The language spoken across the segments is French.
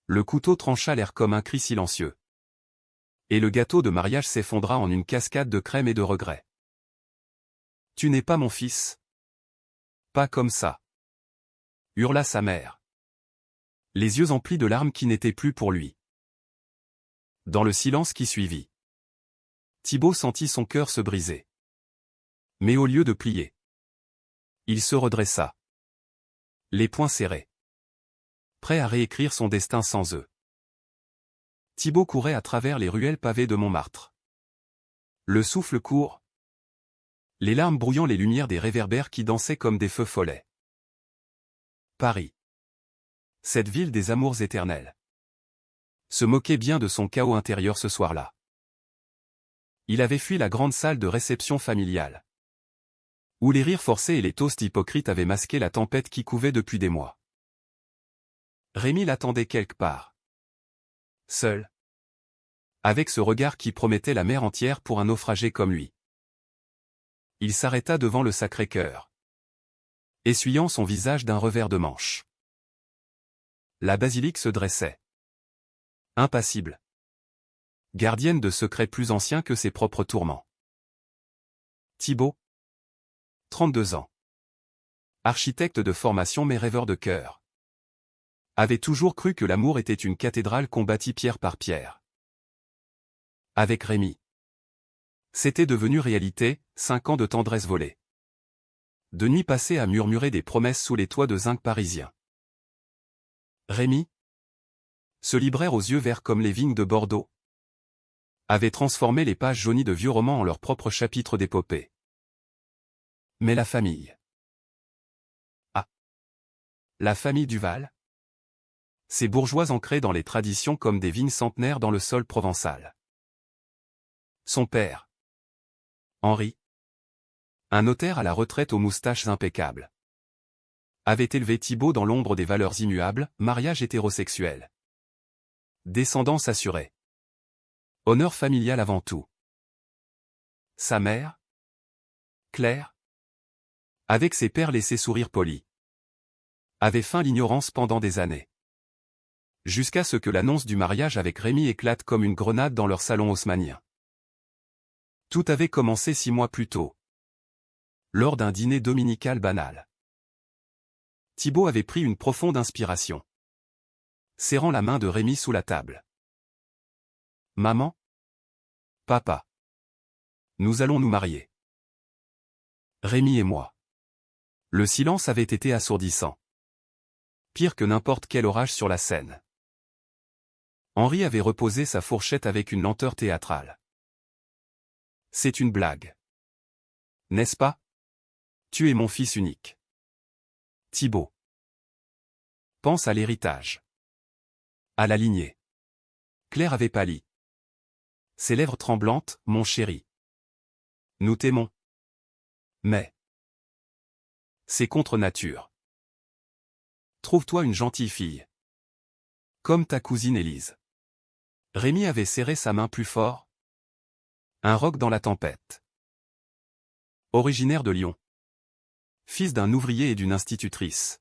Le couteau trancha l'air comme un cri silencieux. Et le gâteau de mariage s'effondra en une cascade de crème et de regrets. Tu n'es pas mon fils. Pas comme ça. Hurla sa mère. Les yeux emplis de larmes qui n'étaient plus pour lui. Dans le silence qui suivit, Thibaut sentit son cœur se briser. Mais au lieu de plier, il se redressa, les poings serrés, prêt à réécrire son destin sans eux. Thibaut courait à travers les ruelles pavées de Montmartre. Le souffle court, les larmes brouillant les lumières des réverbères qui dansaient comme des feux follets. Paris. Cette ville des amours éternels. Se moquait bien de son chaos intérieur ce soir-là. Il avait fui la grande salle de réception familiale, où les rires forcés et les toasts hypocrites avaient masqué la tempête qui couvait depuis des mois. Rémi l'attendait quelque part. Seul. Avec ce regard qui promettait la mer entière pour un naufragé comme lui. Il s'arrêta devant le Sacré-Cœur, essuyant son visage d'un revers de manche. La basilique se dressait. Impassible. Gardienne de secrets plus anciens que ses propres tourments. Thibaut. 32 ans. Architecte de formation mais rêveur de cœur. Avait toujours cru que l'amour était une cathédrale qu'on bâtit pierre par pierre. Avec Rémi. C'était devenu réalité, 5 ans de tendresse volée. De nuits passées à murmurer des promesses sous les toits de zinc parisiens. Rémi, ce libraire aux yeux verts comme les vignes de Bordeaux, avait transformé les pages jaunies de vieux romans en leurs propres chapitres d'épopée. Mais la famille. Ah. La famille Duval. Ces bourgeois ancrés dans les traditions comme des vignes centenaires dans le sol provençal. Son père. Henri. Un notaire à la retraite aux moustaches impeccables. Avait élevé Thibaut dans l'ombre des valeurs immuables, mariage hétérosexuel. Descendance assurée. Honneur familial avant tout. Sa mère. Claire. Avec ses perles et ses sourires polis. Avait feint l'ignorance pendant des années. Jusqu'à ce que l'annonce du mariage avec Rémi éclate comme une grenade dans leur salon haussmannien. Tout avait commencé 6 mois plus tôt. Lors d'un dîner dominical banal. Thibaut avait pris une profonde inspiration. Serrant la main de Rémi sous la table. Maman. Papa. Nous allons nous marier. Rémi et moi. Le silence avait été assourdissant. Pire que n'importe quel orage sur la scène. Henri avait reposé sa fourchette avec une lenteur théâtrale. C'est une blague. N'est-ce pas? Tu es mon fils unique. Thibaut. Pense à l'héritage. À la lignée. Claire avait pâli. Ses lèvres tremblantes, mon chéri. Nous t'aimons. Mais. C'est contre nature. Trouve-toi une gentille fille. Comme ta cousine Élise. Rémi avait serré sa main plus fort. Un roc dans la tempête. Originaire de Lyon. Fils d'un ouvrier et d'une institutrice.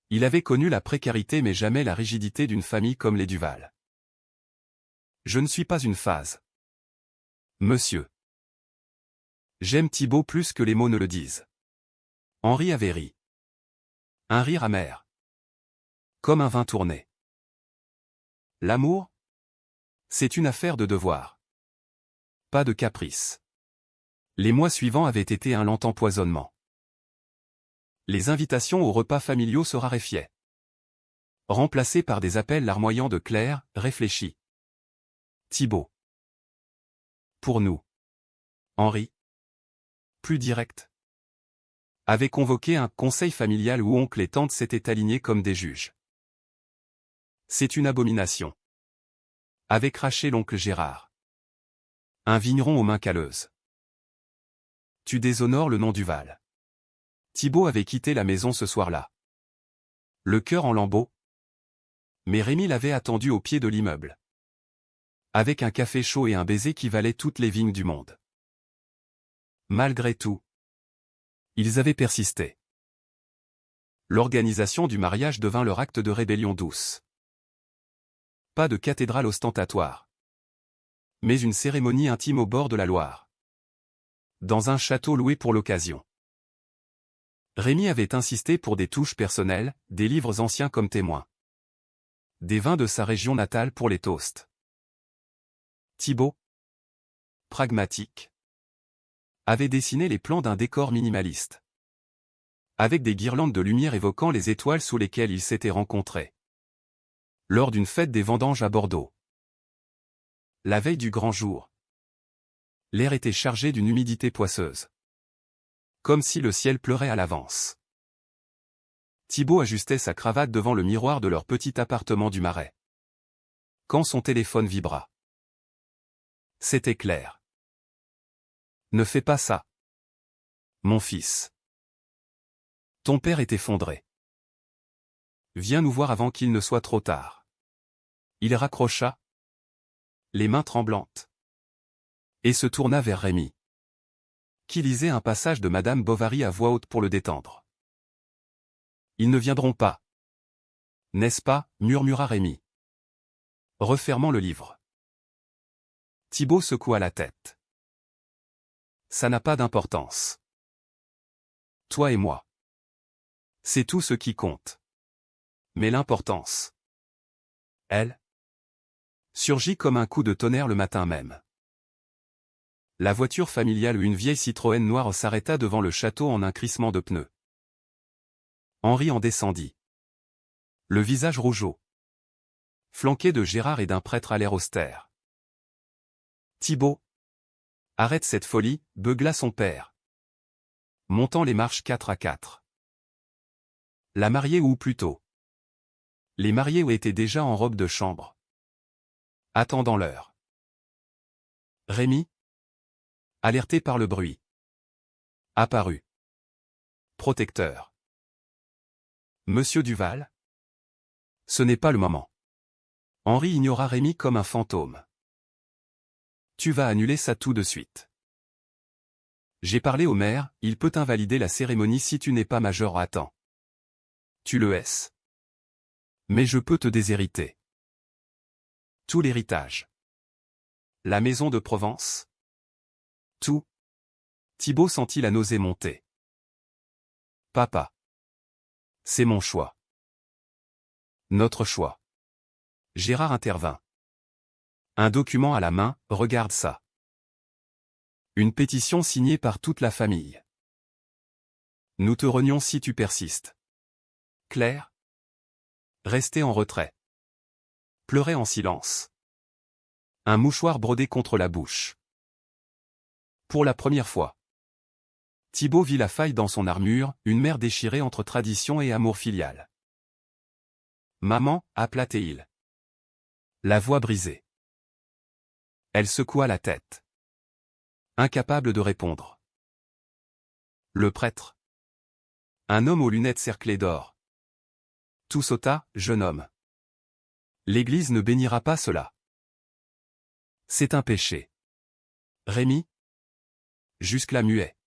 Il avait connu la précarité mais jamais la rigidité d'une famille comme les Duval. Je ne suis pas une phase. Monsieur. J'aime Thibaut plus que les mots ne le disent. Henri avait ri. Un rire amer. Comme un vin tourné. L'amour? C'est une affaire de devoir. Pas de caprice. Les mois suivants avaient été un lent empoisonnement. Les invitations aux repas familiaux se raréfiaient. Remplacées par des appels larmoyants de Claire, réfléchis. Thibaut. Pour nous. Henri. Plus direct. Avait convoqué un conseil familial où oncle et tante s'étaient alignés comme des juges. C'est une abomination. Avait craché l'oncle Gérard. Un vigneron aux mains calleuses. Tu déshonores le nom Duval. Thibaut avait quitté la maison ce soir-là. Le cœur en lambeaux. Mais Rémi l'avait attendu au pied de l'immeuble. Avec un café chaud et un baiser qui valait toutes les vignes du monde. Malgré tout, ils avaient persisté. L'organisation du mariage devint leur acte de rébellion douce. Pas de cathédrale ostentatoire. Mais une cérémonie intime au bord de la Loire. Dans un château loué pour l'occasion. Rémi avait insisté pour des touches personnelles, des livres anciens comme témoins. Des vins de sa région natale pour les toasts. Thibaut, pragmatique, avait dessiné les plans d'un décor minimaliste. Avec des guirlandes de lumière évoquant les étoiles sous lesquelles ils s'étaient rencontrés. Lors d'une fête des vendanges à Bordeaux. La veille du grand jour. L'air était chargé d'une humidité poisseuse. Comme si le ciel pleurait à l'avance. Thibaut ajustait sa cravate devant le miroir de leur petit appartement du Marais. Quand son téléphone vibra. C'était clair. Ne fais pas ça. Mon fils. Ton père est effondré. Viens nous voir avant qu'il ne soit trop tard. Il raccrocha, les mains tremblantes, et se tourna vers Rémi, qui lisait un passage de Madame Bovary à voix haute pour le détendre. Ils ne viendront pas. N'est-ce pas, murmura Rémi, refermant le livre. Thibaut secoua la tête. Ça n'a pas d'importance. Toi et moi. C'est tout ce qui compte. Mais l'importance, elle, surgit comme un coup de tonnerre le matin même. La voiture familiale, une vieille Citroën noire, s'arrêta devant le château en un crissement de pneus. Henri en descendit. Le visage rougeau. Flanqué de Gérard et d'un prêtre à l'air austère. Thibaut. Arrête cette folie, beugla son père. Montant les marches 4 à 4. La mariée ou plutôt. Les mariés étaient déjà en robe de chambre. Attendant l'heure. Rémi, alerté par le bruit, apparut. Protecteur. Monsieur Duval? Ce n'est pas le moment. Henri ignora Rémi comme un fantôme. Tu vas annuler ça tout de suite. J'ai parlé au maire, il peut invalider la cérémonie si tu n'es pas majeur à temps. Tu le es. Mais je peux te déshériter. Tout l'héritage. La maison de Provence. Tout. Thibaut sentit la nausée monter. Papa. C'est mon choix. Notre choix. Gérard intervint. Un document à la main, regarde ça. Une pétition signée par toute la famille. Nous te renions si tu persistes. Claire. Restait en retrait. Pleurait en silence. Un mouchoir brodé contre la bouche. Pour la première fois. Thibaut vit la faille dans son armure, une mère déchirée entre tradition et amour filial. Maman, appela-t-il. La voix brisée. Elle secoua la tête. Incapable de répondre. Le prêtre. Un homme aux lunettes cerclées d'or. Tout sauta, jeune homme. L'Église ne bénira pas cela. C'est un péché. Rémi. Jusque-là muet.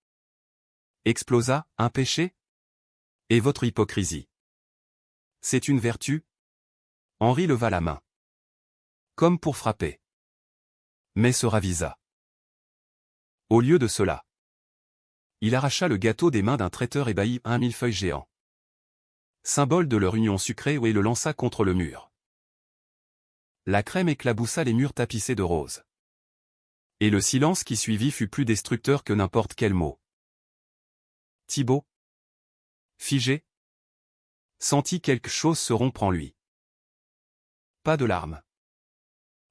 Explosa, un péché? Et votre hypocrisie? C'est une vertu? Henri leva la main. Comme pour frapper. Mais se ravisa. Au lieu de cela. Il arracha le gâteau des mains d'un traiteur ébahi, un millefeuille géant. Symbole de leur union sucrée, et le lança contre le mur. La crème éclaboussa les murs tapissés de roses. Et le silence qui suivit fut plus destructeur que n'importe quel mot. Thibaut, figé, sentit quelque chose se rompre en lui. Pas de larmes.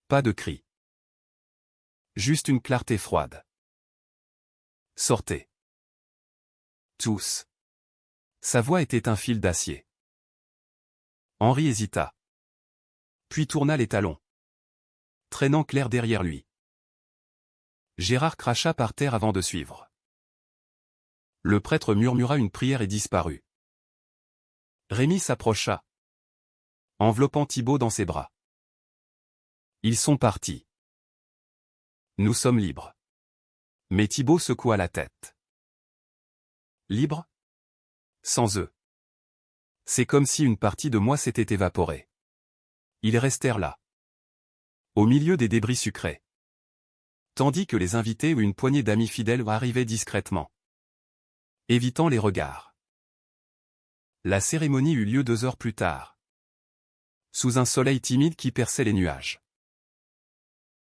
Pas de cris. Juste une clarté froide. Sortez. Tous. Sa voix était un fil d'acier. Henri hésita. Puis tourna les talons. Traînant Claire derrière lui. Gérard cracha par terre avant de suivre. Le prêtre murmura une prière et disparut. Rémi s'approcha, enveloppant Thibaut dans ses bras. Ils sont partis. Nous sommes libres. Mais Thibaut secoua la tête. Libres? Sans eux. C'est comme si une partie de moi s'était évaporée. Ils restèrent là. au milieu des débris sucrés. Tandis que les invités ou une poignée d'amis fidèles arrivaient discrètement, évitant les regards. La cérémonie eut lieu 2 heures plus tard, sous un soleil timide qui perçait les nuages.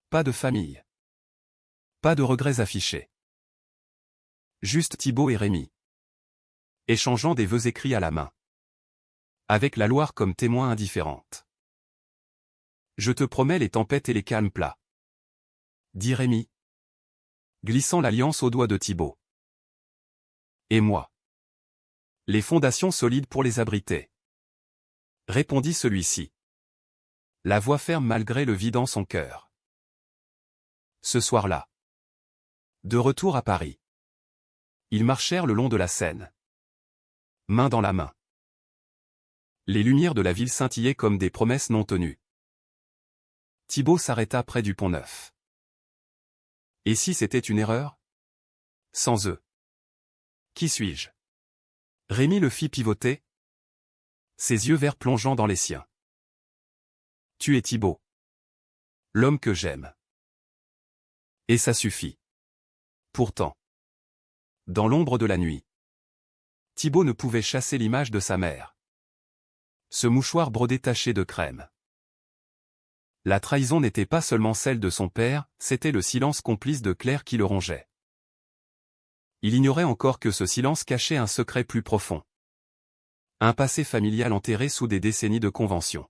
Pas de famille. Pas de regrets affichés. Juste Thibaut et Rémi, échangeant des vœux écrits à la main, avec la Loire comme témoin indifférente. Je te promets les tempêtes et les calmes plats, dit Rémi, glissant l'alliance au doigt de Thibaut. Et moi, les fondations solides pour les abriter, répondit celui-ci, la voix ferme malgré le vide en son cœur. Ce soir-là, de retour à Paris, ils marchèrent le long de la Seine, main dans la main. Les lumières de la ville scintillaient comme des promesses non tenues. Thibaut s'arrêta près du Pont-Neuf. Et si c'était une erreur? Sans eux, qui suis-je? Rémi le fit pivoter, ses yeux verts plongeant dans les siens. Tu es Thibaut, l'homme que j'aime. Et ça suffit. Pourtant, dans l'ombre de la nuit, Thibaut ne pouvait chasser l'image de sa mère. Ce mouchoir brodé taché de crème. La trahison n'était pas seulement celle de son père, c'était le silence complice de Claire qui le rongeait. Il ignorait encore que ce silence cachait un secret plus profond. Un passé familial enterré sous des décennies de conventions.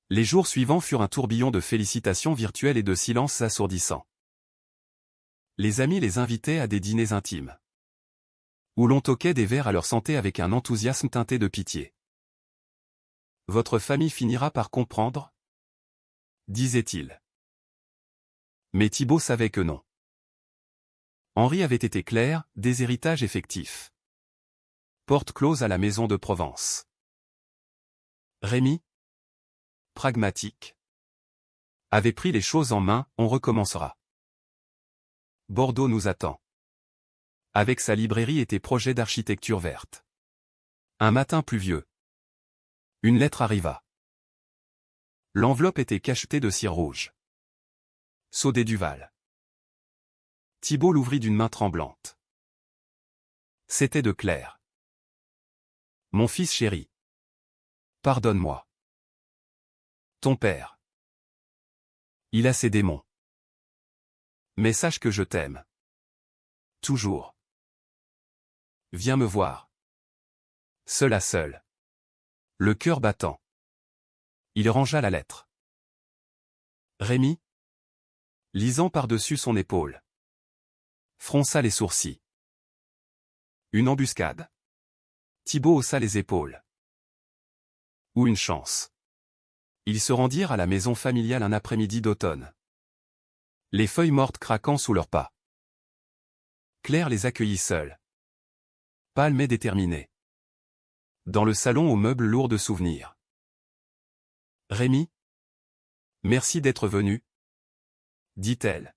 Les jours suivants furent un tourbillon de félicitations virtuelles et de silences assourdissants. Les amis les invitaient à des dîners intimes, où l'on toquait des verres à leur santé avec un enthousiasme teinté de pitié. Votre famille finira par comprendre, disait-il. Mais Thibaut savait que non. Henri avait été clair, déshéritage effectif. Porte close à la maison de Provence. Rémi, pragmatique, avait pris les choses en main, on recommencera. Bordeaux nous attend. Avec sa librairie et tes projets d'architecture verte. Un matin pluvieux. Une lettre arriva. L'enveloppe était cachetée de cire rouge. Sodé Duval. Thibaut l'ouvrit d'une main tremblante. C'était de Claire. Mon fils chéri. Pardonne-moi. Ton père. Il a ses démons. Mais sache que je t'aime. Toujours. Viens me voir. Seul à seul. Le cœur battant. Il rangea la lettre. Rémi, lisant par-dessus son épaule, fronça les sourcils. Une embuscade. Thibaut haussa les épaules. Ou une chance. Ils se rendirent à la maison familiale un après-midi d'automne. Les feuilles mortes craquant sous leurs pas. Claire les accueillit seule. Pâle mais déterminée. Dans le salon aux meubles lourds de souvenirs. Rémi, merci d'être venu, dit-elle,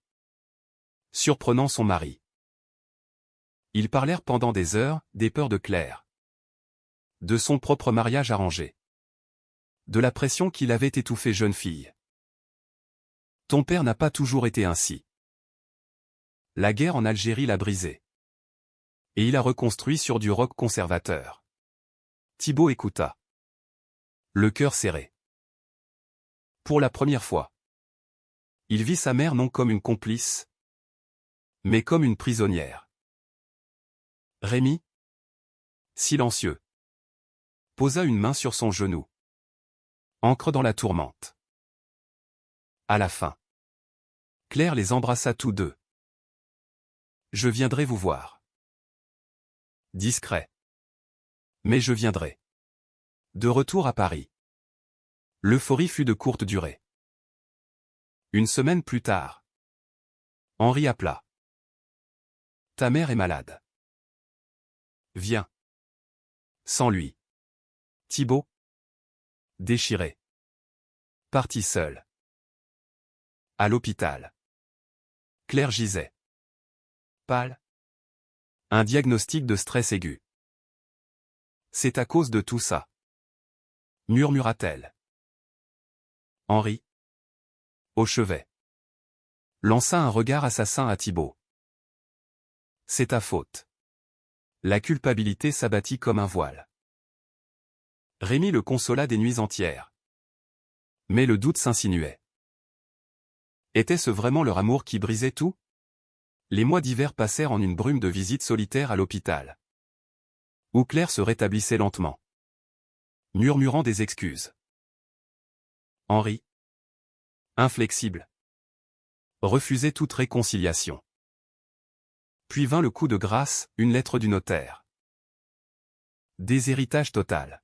surprenant son mari. Ils parlèrent pendant des heures, des peurs de Claire. De son propre mariage arrangé. De la pression qu'il avait étouffée jeune fille. Ton père n'a pas toujours été ainsi. La guerre en Algérie l'a brisé. Et il a reconstruit sur du roc conservateur. Thibaut écouta. Le cœur serré. Pour la première fois. Il vit sa mère non comme une complice, mais comme une prisonnière. Rémi, silencieux, posa une main sur son genou. Ancre dans la tourmente. À la fin, Claire les embrassa tous deux. Je viendrai vous voir. Discret. Mais je viendrai. De retour à Paris. L'euphorie fut de courte durée. Une semaine plus tard. Henri appela. Ta mère est malade. Viens. Sans lui. Thibaut. Déchiré. Parti seul. À l'hôpital. Claire gisait. Pâle. Un diagnostic de stress aigu. C'est à cause de tout ça. Murmura-t-elle. Henri. au chevet. Lança un regard assassin à Thibaut. C'est ta faute. La culpabilité s'abattit comme un voile. Rémi le consola des nuits entières. Mais le doute s'insinuait. Était-ce vraiment leur amour qui brisait tout? Les mois d'hiver passèrent en une brume de visites solitaires à l'hôpital, où Claire se rétablissait lentement, murmurant des excuses. Henri, inflexible, refusait toute réconciliation. Puis vint le coup de grâce, une lettre du notaire. Déshéritage total.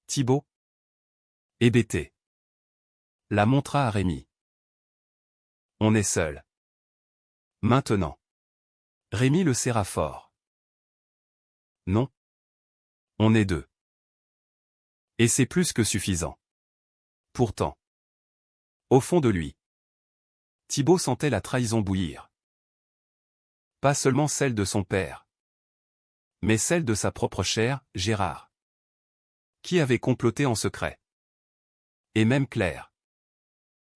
Thibaut, hébété, la montra à Rémi. On est seul. Maintenant. Rémi le serra fort. Non. On est deux. Et c'est plus que suffisant. Pourtant. Au fond de lui, Thibaut sentait la trahison bouillir. Pas seulement celle de son père, mais celle de sa propre chair, Gérard, qui avait comploté en secret. Et même Claire,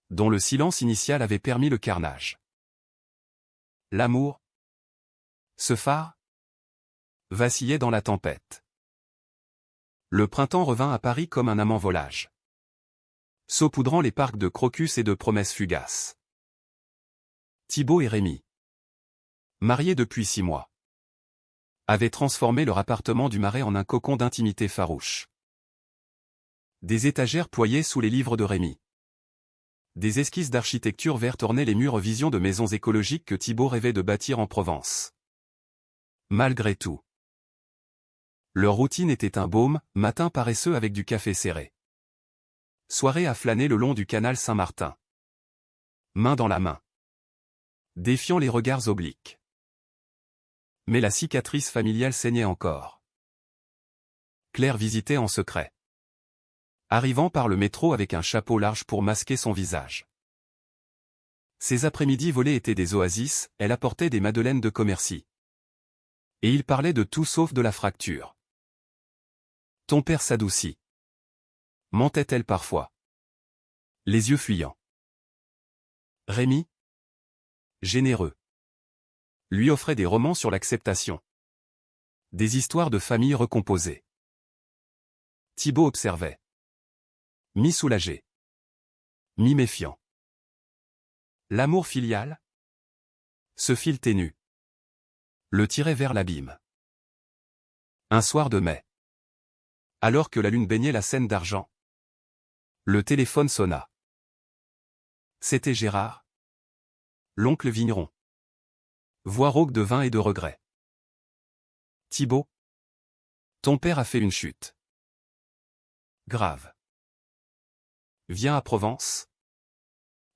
dont le silence initial avait permis le carnage. L'amour, ce phare, vacillait dans la tempête. Le printemps revint à Paris comme un amant volage, saupoudrant les parcs de crocus et de promesses fugaces. Thibaut et Rémi, mariés depuis 6 mois, avaient transformé leur appartement du Marais en un cocon d'intimité farouche. Des étagères ployaient sous les livres de Rémi. Des esquisses d'architecture verte ornaient les murs visions de maisons écologiques que Thibaut rêvait de bâtir en Provence. Malgré tout, leur routine était un baume, matin paresseux avec du café serré. Soirée à flâner le long du canal Saint-Martin. Main dans la main. Défiant les regards obliques. Mais la cicatrice familiale saignait encore. Claire visitait en secret, arrivant par le métro avec un chapeau large pour masquer son visage. Ses après-midi volés étaient des oasis, elle apportait des madeleines de Commercy. Et il parlait de tout sauf de la fracture. Ton père s'adoucit. Mentait-elle parfois, les yeux fuyants. Rémi, généreux, lui offrait des romans sur l'acceptation. Des histoires de famille recomposées. Thibaut observait. Mi-soulagé. Mi-méfiant. L'amour filial, ce fil ténu, le tirait vers l'abîme. Un soir de mai, alors que la lune baignait la Seine d'argent, le téléphone sonna. C'était Gérard, l'oncle vigneron. Voix rauque de vin et de regret. Thibaut, ton père a fait une chute. Grave. Viens à Provence.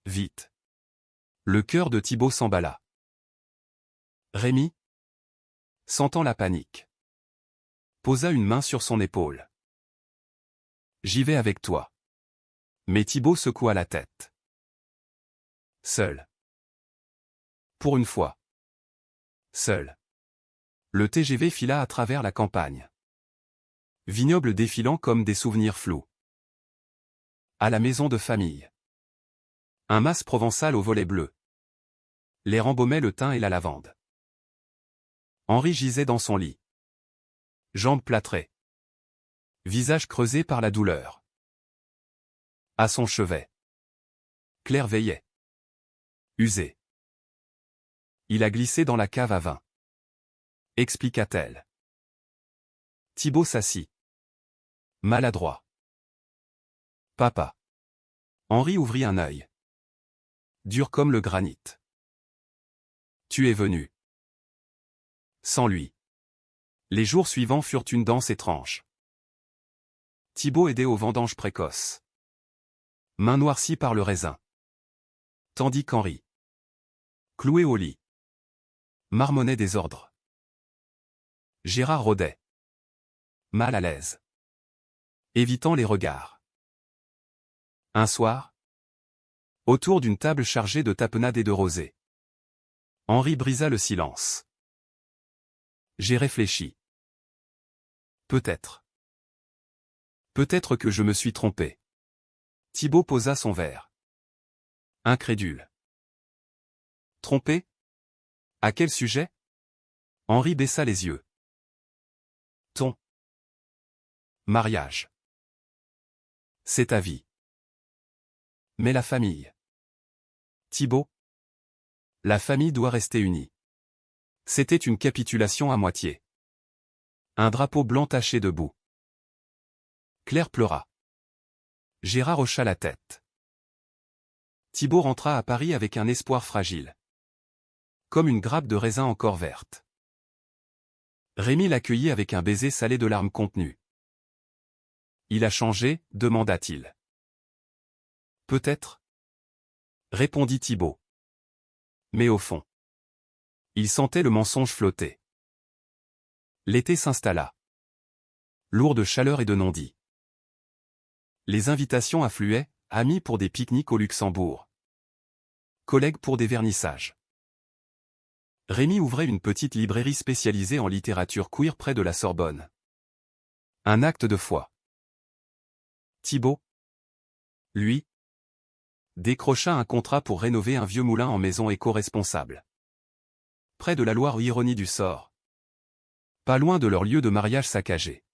Vite. Le cœur de Thibaut s'emballa. Rémi, sentant la panique, posa une main sur son épaule. J'y vais avec toi. Mais Thibaut secoua la tête. Seul. Pour une fois. Seul. Le TGV fila à travers la campagne. Vignobles défilant comme des souvenirs flous. À la maison de famille. Un mas provençal au volet bleu. L'air embaumait le thym et la lavande. Henri gisait dans son lit. Jambes plâtrées. Visage creusé par la douleur. À son chevet. Claire veillait. Usée. Il a glissé dans la cave à vin. Expliqua-t-elle. Thibaut s'assit. Maladroit. Papa. Henri ouvrit un œil. Dur comme le granit. Tu es venu. Sans lui. Les jours suivants furent une danse étrange. Thibaut aidait aux vendanges précoces. Main noircie par le raisin. Tandis qu'Henri, cloué au lit, marmonnait des ordres. Gérard rôdait. Mal à l'aise. Évitant les regards. Un soir, autour d'une table chargée de tapenade et de rosée, Henri brisa le silence. J'ai réfléchi. Peut-être. Peut-être que je me suis trompé. Thibaut posa son verre. Incrédule. Trompé? À quel sujet? Henri baissa les yeux. Ton mariage. C'est ta vie. Mais la famille. Thibaut? La famille doit rester unie. C'était une capitulation à moitié. Un drapeau blanc taché de boue. Claire pleura. Gérard hocha la tête. Thibaut rentra à Paris avec un espoir fragile. Comme une grappe de raisin encore verte. Rémi l'accueillit avec un baiser salé de larmes contenues. Il a changé, demanda-t-il. Peut-être, répondit Thibaut. Mais au fond, il sentait le mensonge flotter. L'été s'installa. Lourd de chaleur et de non-dits. Les invitations affluaient, amis pour des pique-niques au Luxembourg. Collègues pour des vernissages. Rémi ouvrait une petite librairie spécialisée en littérature queer près de la Sorbonne. Un acte de foi. Thibaut, lui, décrocha un contrat pour rénover un vieux moulin en maison éco-responsable. Près de la Loire, ironie du sort. Pas loin de leur lieu de mariage saccagé.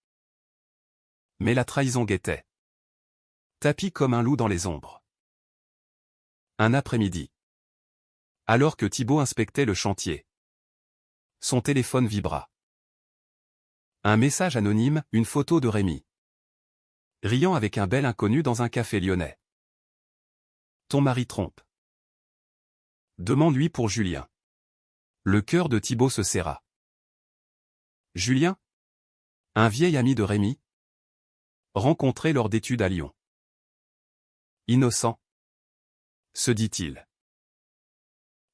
Mais la trahison guettait. Tapis comme un loup dans les ombres. Un après-midi. Alors que Thibaut inspectait le chantier. Son téléphone vibra. Un message anonyme, une photo de Rémi. Riant avec un bel inconnu dans un café lyonnais. Ton mari trompe. Demande-lui pour Julien. Le cœur de Thibaut se serra. Julien? Un vieil ami de Rémi? Rencontré lors d'études à Lyon. Innocent? Se dit-il.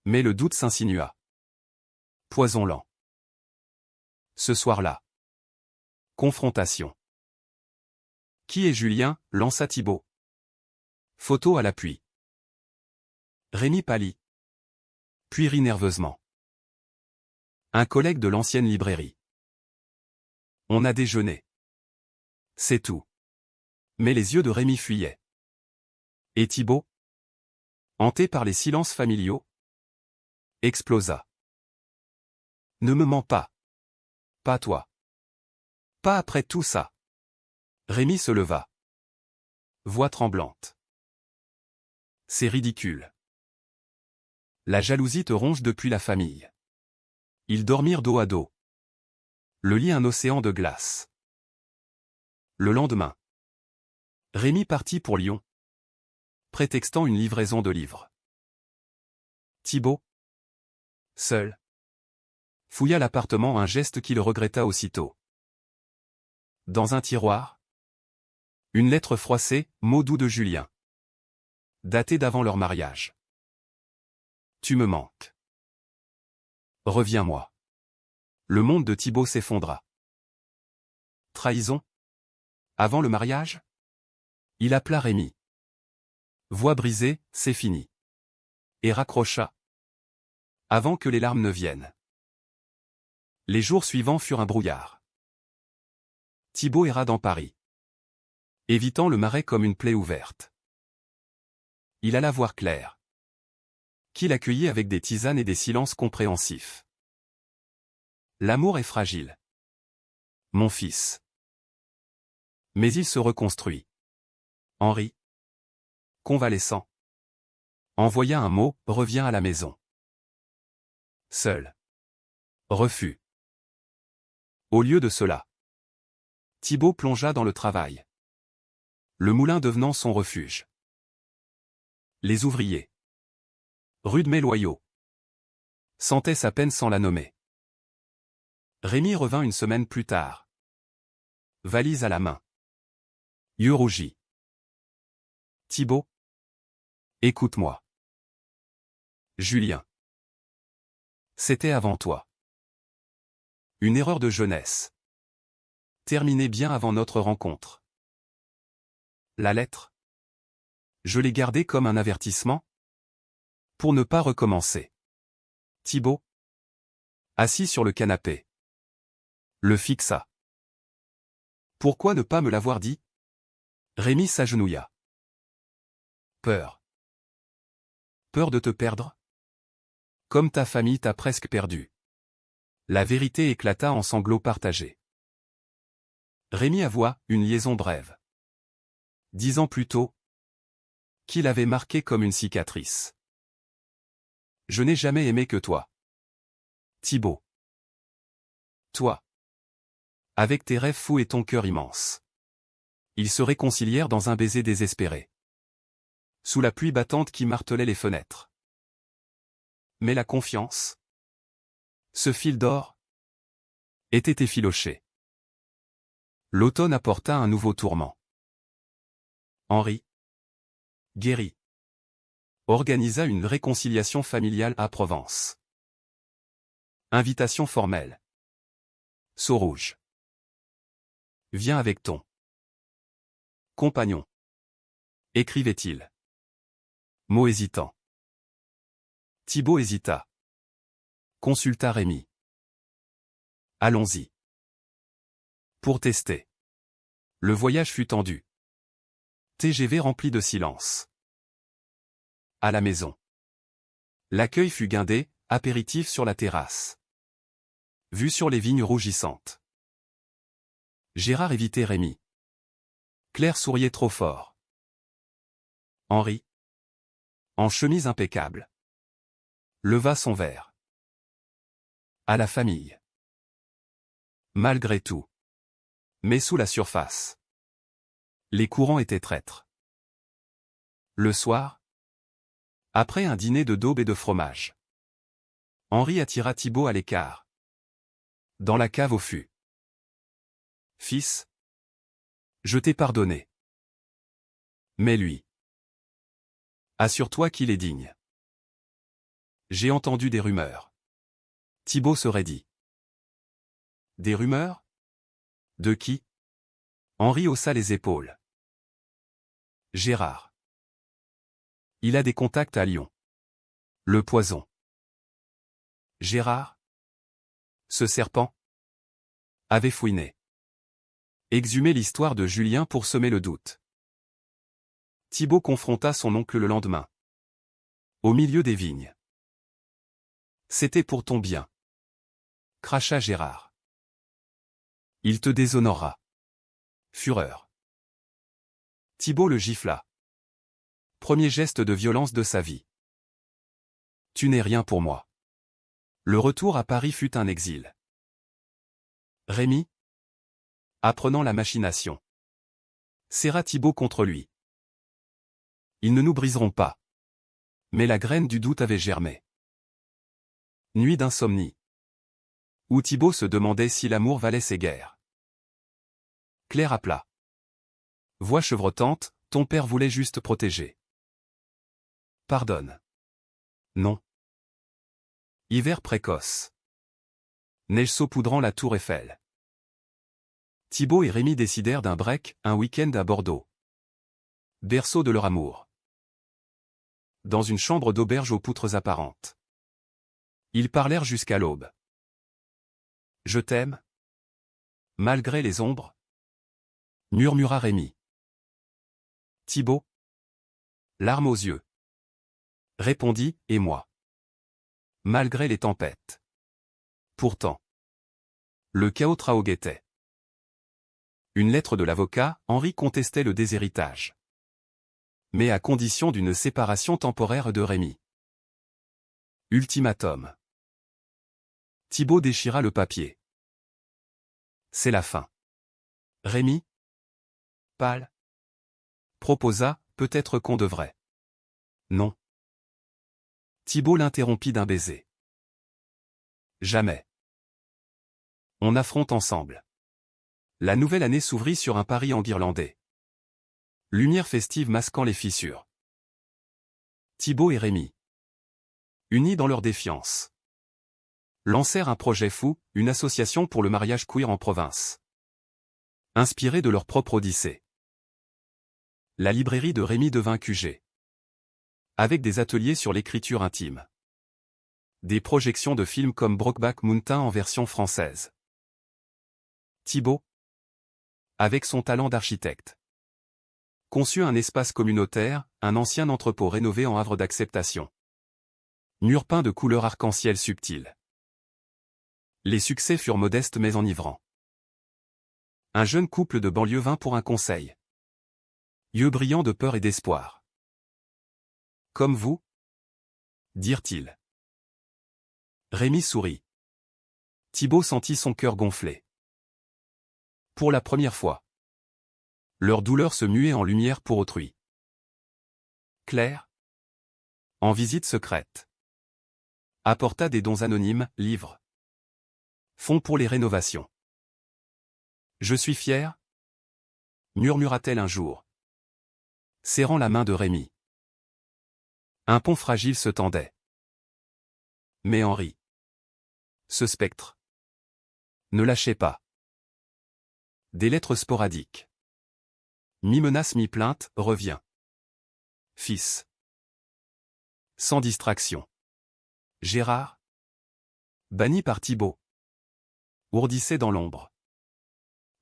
Mais le doute s'insinua. Poison lent. Ce soir-là. Confrontation. Qui est Julien? Lança Thibaut. Photo à l'appui. Rémi pâlit. Puis rit nerveusement. Un collègue de l'ancienne librairie. On a déjeuné. C'est tout. Mais les yeux de Rémi fuyaient. Et Thibaut, hanté par les silences familiaux, explosa. Ne me mens pas. Pas toi. Pas après tout ça. Rémi se leva. Voix tremblante. C'est ridicule. La jalousie te ronge depuis la famille. Ils dormirent dos à dos. Le lit un océan de glace. Le lendemain. Rémi partit pour Lyon. Prétextant une livraison de livres. Thibaut, seul, fouilla l'appartement, un geste qu'il regretta aussitôt. Dans un tiroir, une lettre froissée, mot doux de Julien. Datée d'avant leur mariage. Tu me manques. Reviens-moi. Le monde de Thibaut s'effondra. Trahison? Avant le mariage? Il appela Rémi. Voix brisée, c'est fini. Et raccrocha. Avant que les larmes ne viennent. Les jours suivants furent un brouillard. Thibaut erra dans Paris. Évitant le Marais comme une plaie ouverte. Il alla voir Claire. Qui l'accueillit avec des tisanes et des silences compréhensifs. L'amour est fragile. Mon fils. Mais il se reconstruit. Henri, convalescent, envoya un mot, revient à la maison. Seul. Refus. Au lieu de cela, Thibaut plongea dans le travail. Le moulin devenant son refuge. Les ouvriers. Rude mais loyaux. Sentaient sa peine sans la nommer. Rémi revint une semaine plus tard. Valise à la main. Yeux rougis. Thibaut. Écoute-moi. Julien. C'était avant toi. Une erreur de jeunesse. Terminée bien avant notre rencontre. La lettre. Je l'ai gardée comme un avertissement. Pour ne pas recommencer. Thibaut. Assis sur le canapé. Le fixa. Pourquoi ne pas me l'avoir dit? Rémi s'agenouilla. Peur. Peur de te perdre? Comme ta famille t'a presque perdu. La vérité éclata en sanglots partagés. Rémi avoua, une liaison brève. 10 ans plus tôt, qu'il avait marqué comme une cicatrice. Je n'ai jamais aimé que toi. Thibaut. Toi. Avec tes rêves fous et ton cœur immense. Ils se réconcilièrent dans un baiser désespéré. Sous la pluie battante qui martelait les fenêtres. Mais la confiance, ce fil d'or, était effiloché. L'automne apporta un nouveau tourment. Henri, guéri, organisa une réconciliation familiale à Provence. Invitation formelle. Sceau rouge. Viens avec ton compagnon. Écrivait-il. Mot hésitant. Thibaut hésita. Consulta Rémi. Allons-y. Pour tester. Le voyage fut tendu. TGV rempli de silence. À la maison. L'accueil fut guindé, apéritif sur la terrasse. Vue sur les vignes rougissantes. Gérard évitait Rémi. Claire souriait trop fort. Henri, en chemise impeccable, leva son verre. À la famille. Malgré tout. Mais sous la surface. Les courants étaient traîtres. Le soir, après un dîner de daube et de fromage, Henri attira Thibaut à l'écart. Dans la cave au fût. Fils, je t'ai pardonné. Mais lui. Assure-toi qu'il est digne. J'ai entendu des rumeurs. Thibaut se raidit. Des rumeurs? De qui? Henri haussa les épaules. Gérard. Il a des contacts à Lyon. Le poison. Gérard? Ce serpent? Avait fouiné. Exhumé l'histoire de Julien pour semer le doute. Thibaut confronta son oncle le lendemain. Au milieu des vignes. C'était pour ton bien. Cracha Gérard. Il te déshonorera. Fureur. Thibaut le gifla. Premier geste de violence de sa vie. Tu n'es rien pour moi. Le retour à Paris fut un exil. Rémi, apprenant la machination, serra Thibaut contre lui. Ils ne nous briseront pas. Mais la graine du doute avait germé. Nuit d'insomnie. Où Thibaut se demandait si l'amour valait ses guerres. Claire appela. Voix chevrotante, ton père voulait juste protéger. Pardonne. Non. Hiver précoce. Neige saupoudrant la tour Eiffel. Thibaut et Rémi décidèrent d'un break, un week-end à Bordeaux. Berceau de leur amour. Dans une chambre d'auberge aux poutres apparentes. Ils parlèrent jusqu'à l'aube. Je t'aime. Malgré les ombres. Murmura Rémi. Thibaut. Larmes aux yeux. Répondit, et moi. Malgré les tempêtes. Pourtant. Le chaos traoguettait. Une lettre de l'avocat, Henri contestait le déshéritage. Mais à condition d'une séparation temporaire de Rémi. Ultimatum. Thibaut déchira le papier. C'est la fin. Rémi, pâle, proposa, peut-être qu'on devrait. Non. Thibaut l'interrompit d'un baiser. Jamais. On affronte ensemble. La nouvelle année s'ouvrit sur un Paris enguirlandé. Lumière festive masquant les fissures. Thibaut et Rémi, unis dans leur défiance, lancèrent un projet fou, une association pour le mariage queer en province. Inspirés de leur propre odyssée. La librairie de Rémi devint QG. Avec des ateliers sur l'écriture intime. Des projections de films comme Brokeback Mountain en version française. Thibaut, avec son talent d'architecte, conçut un espace communautaire, un ancien entrepôt rénové en havre d'acceptation. Murs peints de couleurs arc-en-ciel subtiles. Les succès furent modestes mais enivrants. Un jeune couple de banlieue vint pour un conseil. Yeux brillants de peur et d'espoir. Comme vous? Dirent-ils. Rémi sourit. Thibaut sentit son cœur gonfler. Pour la première fois. Leur douleur se muait en lumière pour autrui. Claire, en visite secrète, apporta des dons anonymes, livres, fonds pour les rénovations. Je suis fière, murmura-t-elle un jour, serrant la main de Rémi. Un pont fragile se tendait. Mais Henri, ce spectre, ne lâchait pas. Des lettres sporadiques. Mi-menace, mi-plainte, revient. Fils. Sans distraction. Gérard, banni par Thibaut, ourdissait dans l'ombre,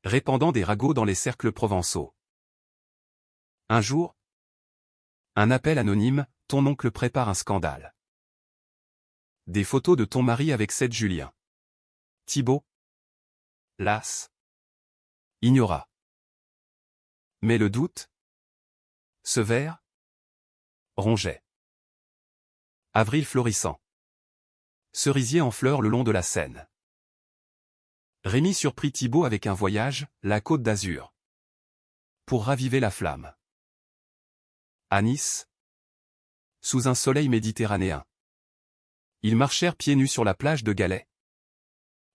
répandant des ragots dans les cercles provençaux. Un jour, un appel anonyme, ton oncle prépare un scandale. Des photos de ton mari avec cette Julien. Thibaut, las, ignora. Mais le doute, ce ver, rongeait. Avril florissant. Cerisier en fleurs le long de la Seine. Rémi surprit Thibaut avec un voyage, la Côte d'Azur. Pour raviver la flamme. À Nice, sous un soleil méditerranéen. Ils marchèrent pieds nus sur la plage de Galets.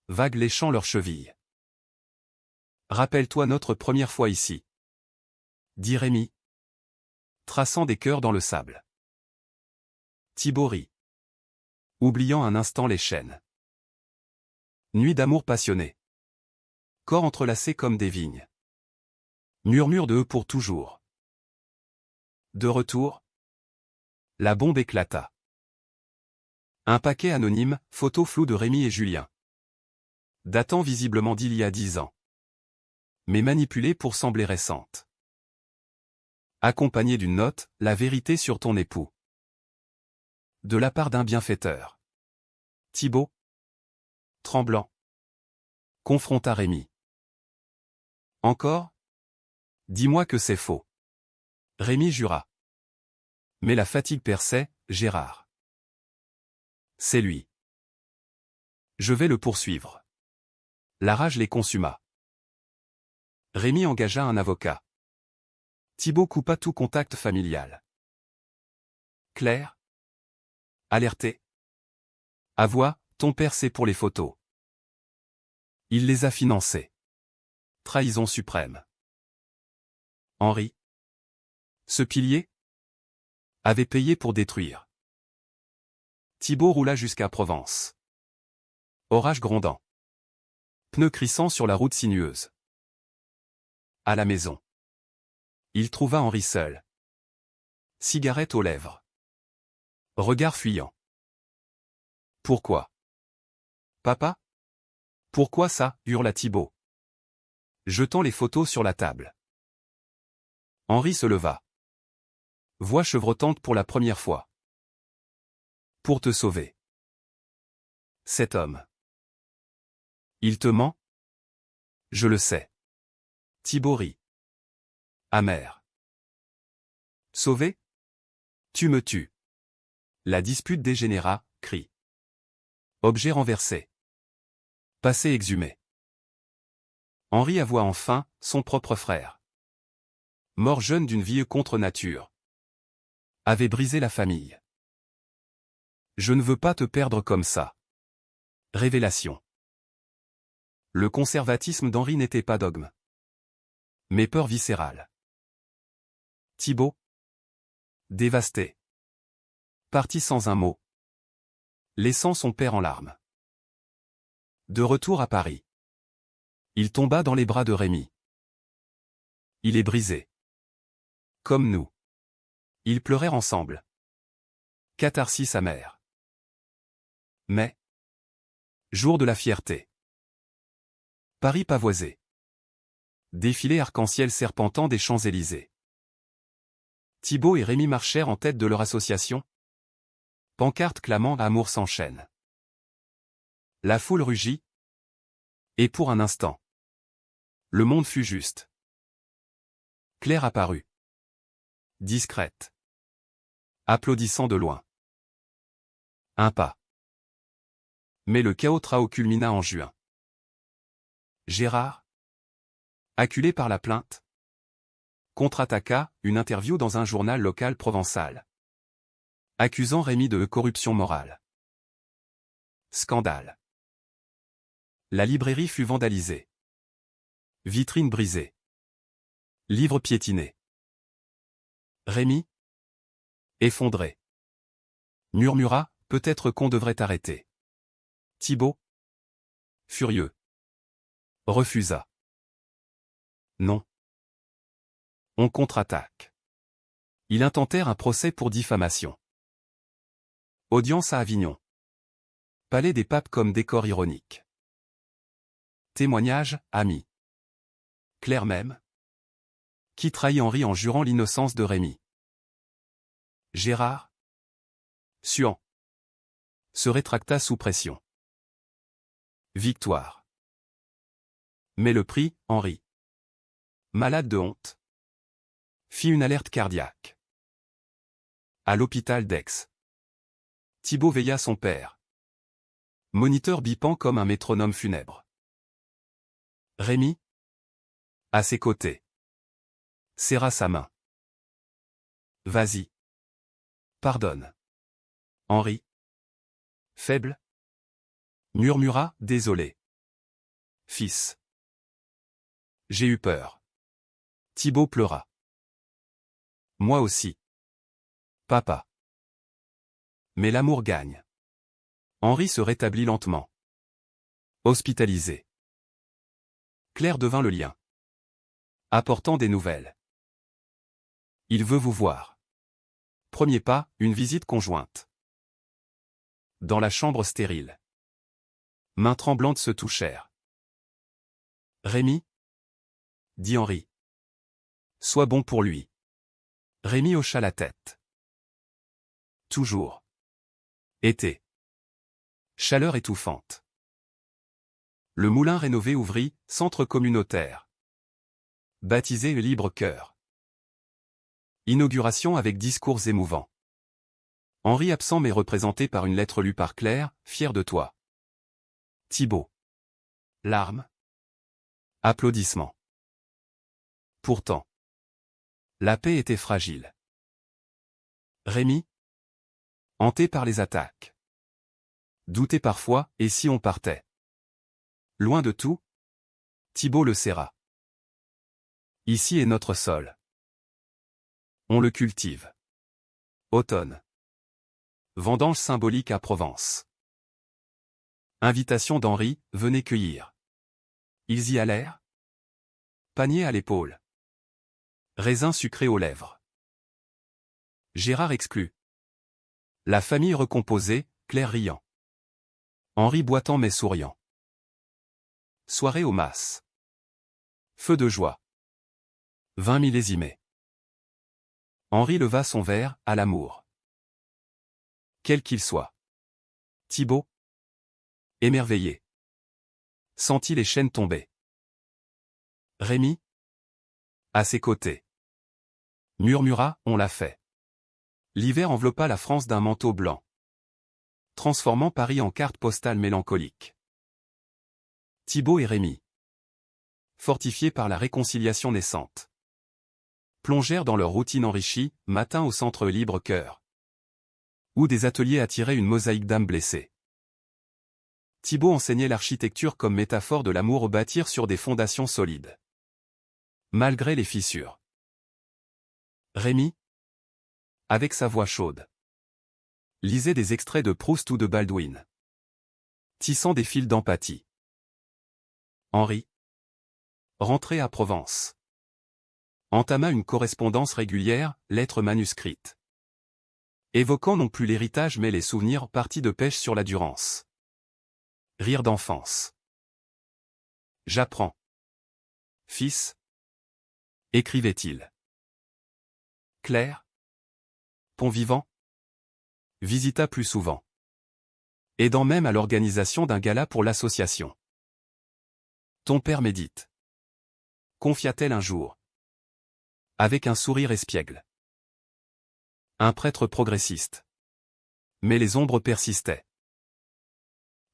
Vagues léchant leurs chevilles. Rappelle-toi notre première fois ici, dit Rémi, traçant des cœurs dans le sable. Thibaut rit, oubliant un instant les chaînes. Nuit d'amour passionné. Corps entrelacés comme des vignes. Murmure de eux pour toujours. De retour, la bombe éclata. Un paquet anonyme, photos floues de Rémi et Julien. Datant visiblement d'il y a 10 ans. Mais manipulée pour sembler récente. Accompagnée d'une note, la vérité sur ton époux. De la part d'un bienfaiteur. Thibaut, tremblant, confronta Rémi. Encore? Dis-moi que c'est faux. Rémi jura. Mais la fatigue perçait, Gérard. C'est lui. Je vais le poursuivre. La rage les consuma. Rémi engagea un avocat. Thibaut coupa tout contact familial. Claire, alertée, avoua, ton père c'est pour les photos. Il les a financées. Trahison suprême. Henri, ce pilier, avait payé pour détruire. Thibaut roula jusqu'à Provence. Orage grondant. Pneus crissant sur la route sinueuse. À la maison. Il trouva Henri seul. Cigarette aux lèvres. Regard fuyant. Pourquoi? Papa? Pourquoi ça? Hurla Thibaut, jetant les photos sur la table. Henri se leva. Voix chevrotante pour la première fois. Pour te sauver. Cet homme. Il te ment? Je le sais. Thibaut rit. Amer. Sauver? Tu me tues. La dispute dégénéra, cri. Objet renversé. Passé exhumé. Henri avoua enfin, son propre frère. Mort jeune d'une vie contre nature. Avait brisé la famille. Je ne veux pas te perdre comme ça. Révélation. Le conservatisme d'Henri n'était pas dogme. Mais peur viscérale. Thibaut, dévasté, parti sans un mot, laissant son père en larmes. De retour à Paris, il tomba dans les bras de Rémi. Il est brisé. Comme nous. Ils pleurèrent ensemble. Catharsis amère. Mais, jour de la fierté. Paris pavoisé. Défilé arc-en-ciel serpentant des Champs-Élysées. Thibaut et Rémi marchèrent en tête de leur association. Pancarte clamant Amour s'enchaîne. La foule rugit. Et pour un instant, le monde fut juste. Claire apparut. Discrète. Applaudissant de loin. Un pas. Mais le chaos Trao culmina en juin. Gérard, acculé par la plainte, contre-attaqua, une interview dans un journal local provençal, accusant Rémi de corruption morale. Scandale. La librairie fut vandalisée. Vitrine brisée. Livres piétinés. Rémi, effondré, murmura, peut-être qu'on devrait arrêter. Thibaut, furieux, refusa. Non. On contre-attaque. Ils intentèrent un procès pour diffamation. Audience à Avignon. Palais des papes comme décor ironique. Témoignage, ami. Claire même. Qui trahit Henri en jurant l'innocence de Rémi. Gérard, suant, se rétracta sous pression. Victoire. Mais le prix, Henri, malade de honte, fit une alerte cardiaque. À l'hôpital d'Aix. Thibaut veilla son père. Moniteur bipant comme un métronome funèbre. Rémi, à ses côtés, serra sa main. Vas-y. Pardonne. Henri. Faible. Murmura, désolé. Fils. J'ai eu peur. Thibaut pleura. Moi aussi. Papa. Mais l'amour gagne. Henri se rétablit lentement. Hospitalisé. Claire devint le lien. Apportant des nouvelles. Il veut vous voir. Premier pas, une visite conjointe. Dans la chambre stérile. Mains tremblantes se touchèrent. Rémi, dit Henri. Sois bon pour lui. Rémi hocha la tête. Toujours. Été. Chaleur étouffante. Le moulin rénové ouvrit, centre communautaire. Baptisé Libre Cœur. Inauguration avec discours émouvants. Henri absent mais représenté par une lettre lue par Claire, fier de toi. Thibaut. Larmes. Applaudissements. Pourtant. La paix était fragile. Rémi. Hanté par les attaques. Douté parfois, et si on partait? Loin de tout. Thibaut le serra. Ici est notre sol. On le cultive. Automne. Vendange symbolique à Provence. Invitation d'Henri, venez cueillir. Ils y allèrent. Panier à l'épaule. Raisin sucré aux lèvres. Gérard exclu. La famille recomposée, Claire riant. Henri boitant mais souriant. Soirée aux masses. Feu de joie. 20 millésimés. Henri leva son verre, à l'amour. Quel qu'il soit. Thibaut. Émerveillé. Sentit les chaînes tomber. Rémi. À ses côtés. Murmura, on l'a fait. L'hiver enveloppa la France d'un manteau blanc. Transformant Paris en carte postale mélancolique. Thibaut et Rémi. Fortifiés par la réconciliation naissante. Plongèrent dans leur routine enrichie, matin au centre Libre Cœur. Où des ateliers attiraient une mosaïque d'âmes blessées. Thibaut enseignait l'architecture comme métaphore de l'amour bâtir sur des fondations solides. Malgré les fissures. Rémi, avec sa voix chaude, lisait des extraits de Proust ou de Baldwin, tissant des fils d'empathie. Henri, rentré à Provence, entama une correspondance régulière, lettres manuscrites, évoquant non plus l'héritage mais les souvenirs partis de pêche sur la Durance. Rire d'enfance. J'apprends. Fils, écrivait-il. Claire. Pont vivant. visita plus souvent. Aidant même à l'organisation d'un gala pour l'association. Ton père médite. Confia-t-elle un jour. Avec un sourire espiègle. Un prêtre progressiste. Mais les ombres persistaient.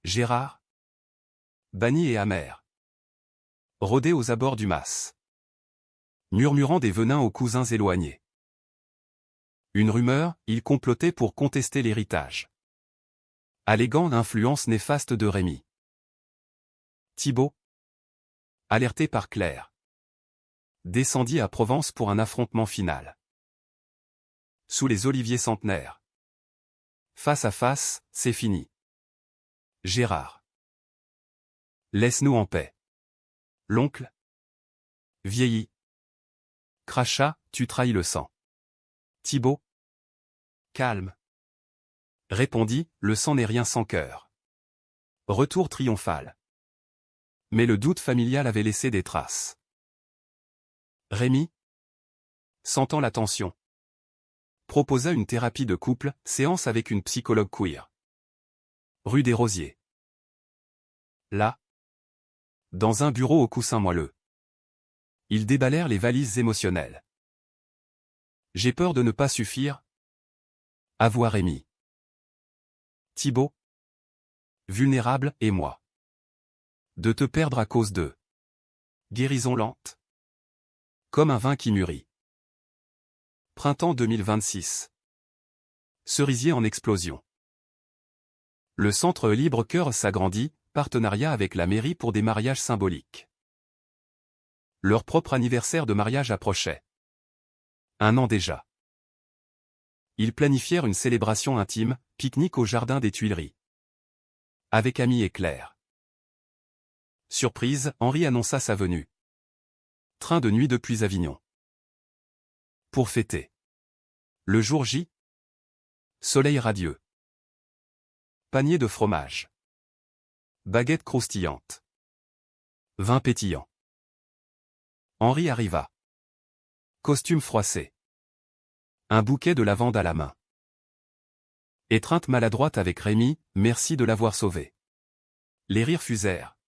Gérard. Banni et amer. Rôdait aux abords du mas. Murmurant des venins aux cousins éloignés. Une rumeur, il complotait pour contester l'héritage. Alléguant l'influence néfaste de Rémy. Thibaut. Alerté par Claire. Descendit à Provence pour un affrontement final. Sous les oliviers centenaires. Face à face, c'est fini. Gérard. Laisse-nous en paix. L'oncle. Vieilli. Crachat, tu trahis le sang. Thibaut. Calme. Répondit, le sang n'est rien sans cœur. Retour triomphal. Mais le doute familial avait laissé des traces. Rémy, sentant la tension, proposa une thérapie de couple, séance avec une psychologue queer. Rue des Rosiers. Là, dans un bureau au coussin moelleux, ils déballèrent les valises émotionnelles. J'ai peur de ne pas suffire, avoua Rémy. Thibaut, vulnérable, et moi. De te perdre à cause d'eux. Guérison lente. Comme un vin qui mûrit. Printemps 2026. Cerisier en explosion. Le centre Libre Cœur s'agrandit, partenariat avec la mairie pour des mariages symboliques. Leur propre anniversaire de mariage approchait. 1 an déjà. Ils planifièrent une célébration intime, pique-nique au jardin des Tuileries. Avec amis et Claire. Surprise, Henri annonça sa venue. Train de nuit depuis Avignon. Pour fêter. Le jour J. Soleil radieux. Panier de fromage. Baguette croustillante. Vin pétillant. Henri arriva. Costume froissé. Un bouquet de lavande à la main. Étreinte maladroite avec Rémy, merci de l'avoir sauvé. Les rires fusèrent.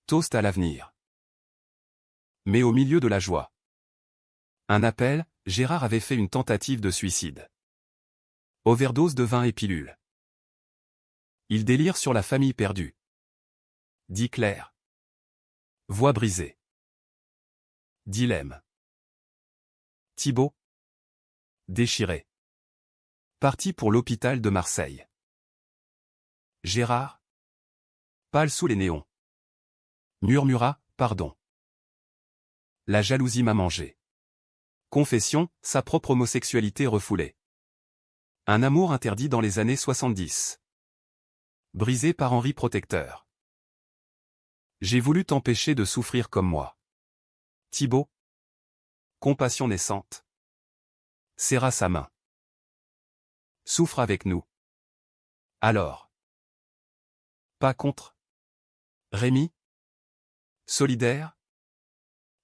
Toast à l'avenir. Mais au milieu de la joie. Un appel, Gérard avait fait une tentative de suicide. Overdose de vin et pilules. Il délire sur la famille perdue. Dit Claire. Voix brisée. Dilemme. Thibaut. Déchiré. Parti pour l'hôpital de Marseille. Gérard. Pâle sous les néons. Murmura, pardon. La jalousie m'a mangé. Confession, sa propre homosexualité refoulée. Un amour interdit dans les années 70. Brisé par Henri Protecteur. J'ai voulu t'empêcher de souffrir comme moi. Thibaut. Compassion naissante. Serra sa main. Souffre avec nous. Alors. Pas contre. Rémy. Solidaire.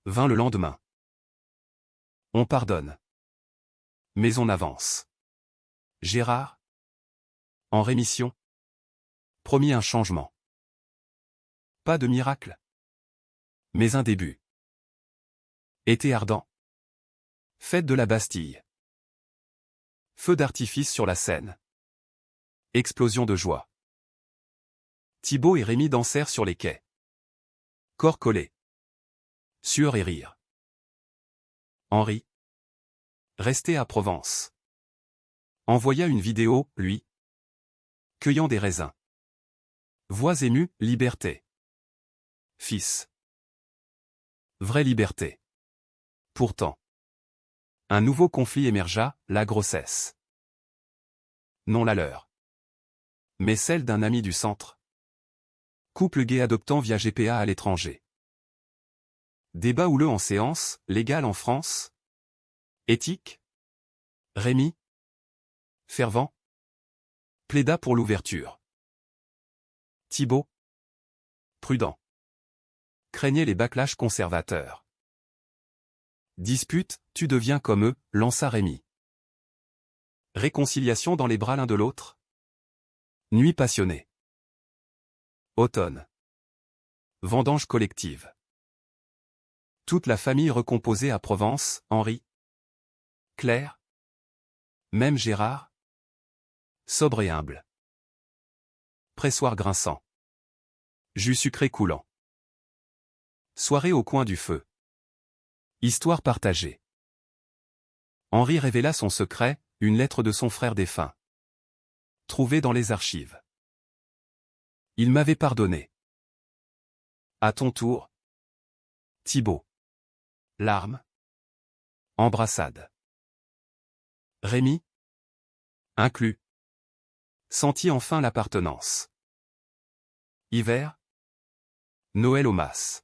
Vint le lendemain. On pardonne. Mais on avance. Gérard. En rémission. Promis un changement. Pas de miracle. Mais un début. Été ardent. Fête de la Bastille. Feu d'artifice sur la Seine. Explosion de joie. Thibaut et Rémy dansèrent sur les quais. Corps collés. Sueur et rire. Henri. Resté à Provence. Envoya une vidéo, lui. Cueillant des raisins. Voix émue, liberté. Fils. Vraie liberté. Pourtant. Un nouveau conflit émergea, la grossesse. Non la leur. Mais celle d'un ami du centre. Couple gay adoptant via GPA à l'étranger. Débat houleux en séance, légal en France. Éthique. Rémy. Fervent. Plaida pour l'ouverture. Thibaut. Prudent. Craignait les backlash conservateurs. Dispute, tu deviens comme eux, lança Rémy. Réconciliation dans les bras l'un de l'autre. Nuit passionnée. Automne. Vendange collective. Toute la famille recomposée à Provence, Henri, Claire, même Gérard. Sobre et humble. Pressoir grinçant. Jus sucré coulant. Soirée au coin du feu. Histoire partagée. Henri révéla son secret, une lettre de son frère défunt. Trouvée dans les archives. Il m'avait pardonné. À ton tour. Thibaut. Larmes. Embrassade. Rémi. Inclus. Sentit enfin l'appartenance. Hiver. Noël au mas.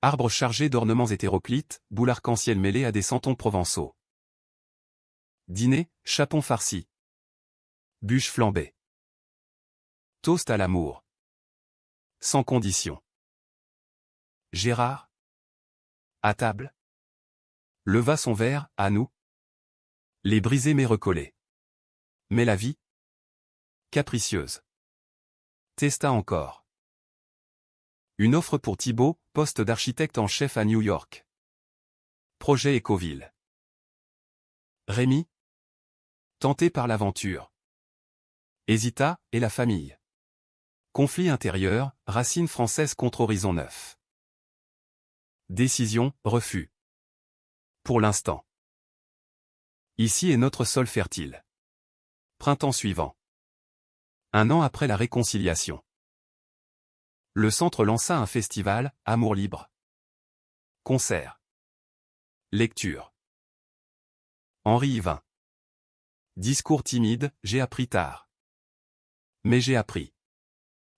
Arbre chargé d'ornements hétéroclites, boule arc-en-ciel mêlée à des santons provençaux. Dîner, chapon farci. Bûche flambée. Toast à l'amour. Sans condition. Gérard. À table. Leva son verre, à nous. Les brisés mais recollés. Mais la vie. Capricieuse. Testa encore. Une offre pour Thibaut, poste d'architecte en chef à New York. Projet Écoville. Rémi. Tenté par l'aventure. Hésita, et la famille. Conflit intérieur, racines françaises contre horizon neuf. Décision, refus. Pour l'instant. Ici est notre sol fertile. Printemps suivant. 1 an après la réconciliation. Le centre lança un festival, Amour libre. Concert. Lecture. Henri y vint. Discours timide, j'ai appris tard. Mais j'ai appris.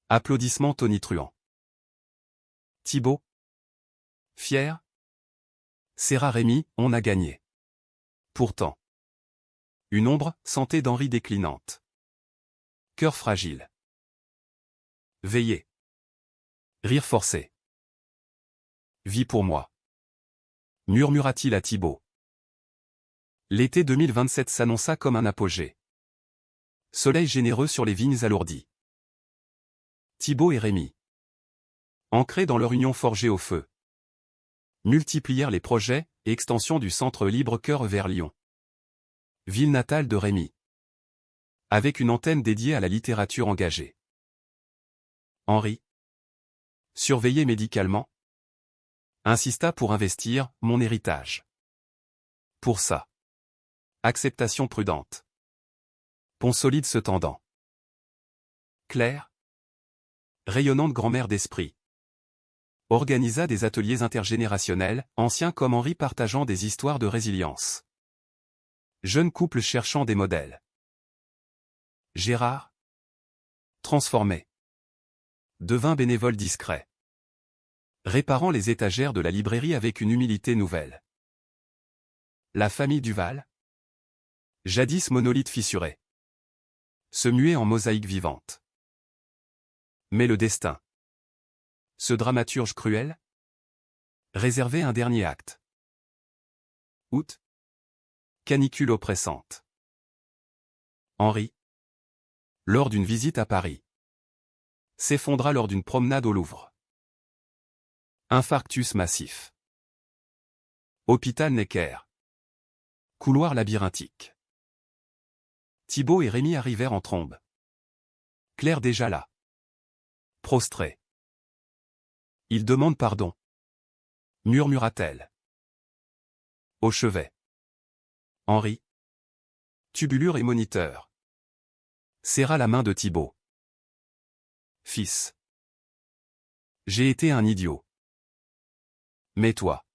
Applaudissements tonitruants. Thibaut. Fier. Serra Rémi, on a gagné. Pourtant. Une ombre, santé d'Henri déclinante. Cœur fragile. Veiller. Rire forcé. Vie pour moi. Murmura-t-il à Thibaut. L'été 2027 s'annonça comme un apogée. Soleil généreux sur les vignes alourdies. Thibaut et Rémi. Ancrés dans leur union forgée au feu. Multiplièrent les projets et extensions du centre Libre Cœur vers Lyon. Ville natale de Rémi. Avec une antenne dédiée à la littérature engagée. Henri. Surveillé médicalement. Insista pour investir, mon héritage. Pour ça. Acceptation prudente. Pont solide se tendant. Claire. Rayonnante grand-mère d'esprit. Organisa des ateliers intergénérationnels, anciens comme Henri partageant des histoires de résilience. Jeune couple cherchant des modèles. Gérard. Transformé. Devint bénévole discret. Réparant les étagères de la librairie avec une humilité nouvelle. La famille Duval. Jadis monolithe fissuré. Se muait en mosaïque vivante. Mais le destin. Ce dramaturge cruel. Réservait un dernier acte. Août. Canicule oppressante. Henri. Lors d'une visite à Paris. S'effondra lors d'une promenade au Louvre. Infarctus massif. Hôpital Necker. Couloir labyrinthique. Thibaut et Rémi arrivèrent en trombe. Claire déjà là. Prostrée. Il demande pardon. Murmura-t-elle. Au chevet. Henri. Tubulure et moniteur. Serra la main de Thibaut. Fils. J'ai été un idiot. Mais toi.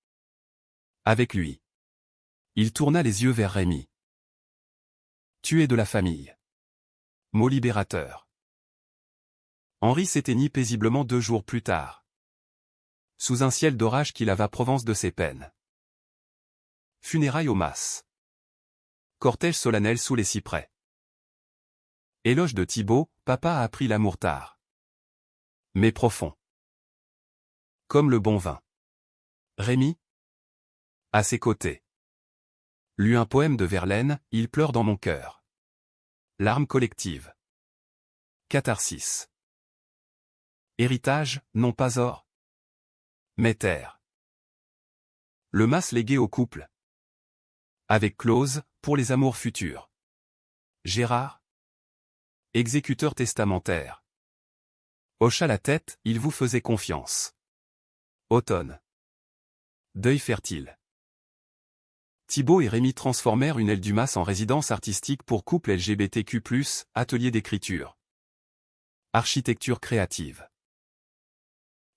Avec lui. Il tourna les yeux vers Rémi. Tu es de la famille. Mot libérateur. Henri s'éteignit paisiblement 2 jours plus tard. Sous un ciel d'orage qui lava Provence de ses peines. Funérailles au mas. Cortège solennel sous les cyprès. Éloge de Thibaut, papa a appris l'amour tard. Mais profond. Comme le bon vin. Rémi. À ses côtés. Lu un poème de Verlaine, il pleure dans mon cœur. Larmes collectives. Catharsis. Héritage, non pas or, mais terre. Le mas légué au couple. Avec clause, pour les amours futurs. Gérard. Exécuteur testamentaire. Hocha la tête, il vous faisait confiance. Automne. Deuil fertile. Thibaut et Rémi transformèrent une aile du mas en résidence artistique pour couple LGBTQ+, atelier d'écriture. Architecture créative.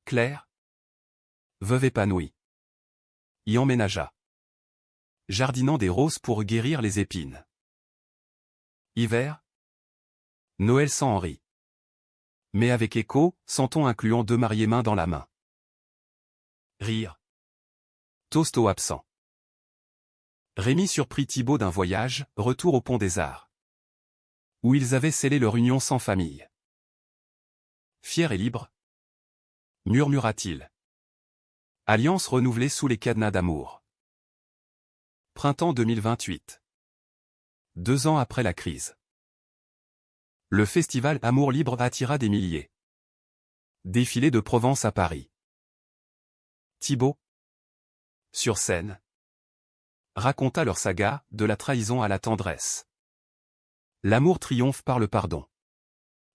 Claire. Veuve épanouie. Y emménagea. Jardinant des roses pour guérir les épines. Hiver. Noël sans Henri. Mais avec écho, sentons incluant deux mariés main dans la main. Rire. Toast au absent. Rémi surprit Thibaut d'un voyage, retour au Pont des Arts. Où ils avaient scellé leur union sans famille. Fier et libre, murmura-t-il. Alliance renouvelée sous les cadenas d'amour. Printemps 2028. 2 ans après la crise. Le festival Amour Libre attira des milliers. Défilé de Provence à Paris. Thibaut, sur scène, raconta leur saga, de la trahison à la tendresse. L'amour triomphe par le pardon.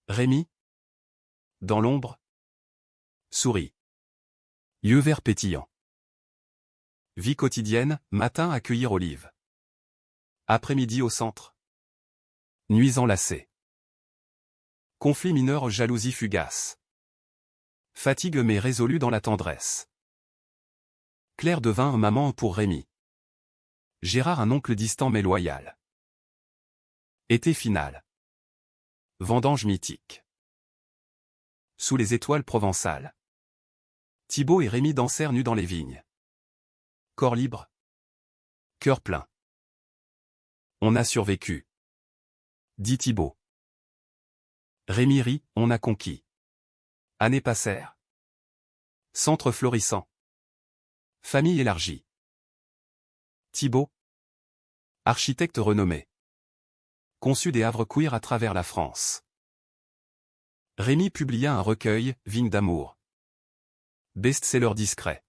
Rémi, dans l'ombre, sourit. Yeux verts pétillants. Vie quotidienne, matin accueillir Olive. Après-midi au centre. Nuits enlacées. Conflit mineur, jalousie fugace. Fatigue mais résolue dans la tendresse. Claire devint maman pour Rémi. Gérard un oncle distant mais loyal. Été final. Vendange mythique. Sous les étoiles provençales. Thibaut et Rémi dansèrent nus dans les vignes. Corps libre. Cœur plein. On a survécu. Dit Thibaut. Rémi rit, on a conquis. Années passèrent. Centre florissant. Famille élargie. Thibaut. Architecte renommé. Conçu des havres queer à travers la France. Rémi publia un recueil, Vigne d'amour. Best-seller discret.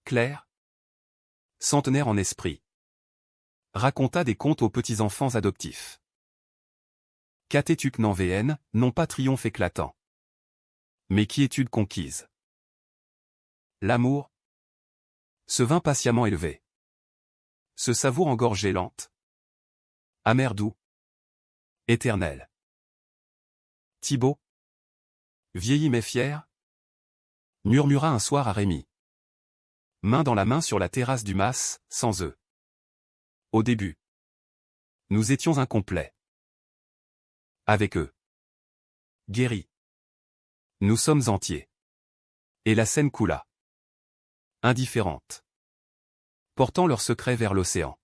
Claire. Centenaire en esprit. Raconta des contes aux petits-enfants adoptifs. Catétuc n'en VN, non pas triomphe éclatant. Mais quiétude conquise. L'amour se vint patiemment élevé. Se savoure en gorgée lente. Amer doux. Éternel. Thibaut. Vieilli mais fier. Murmura un soir à Rémi. Main dans la main sur la terrasse du mas, sans eux. Au début. Nous étions incomplets. Avec eux. Guéris. Nous sommes entiers. Et la scène coula. Indifférente. Portant leurs secrets vers l'océan.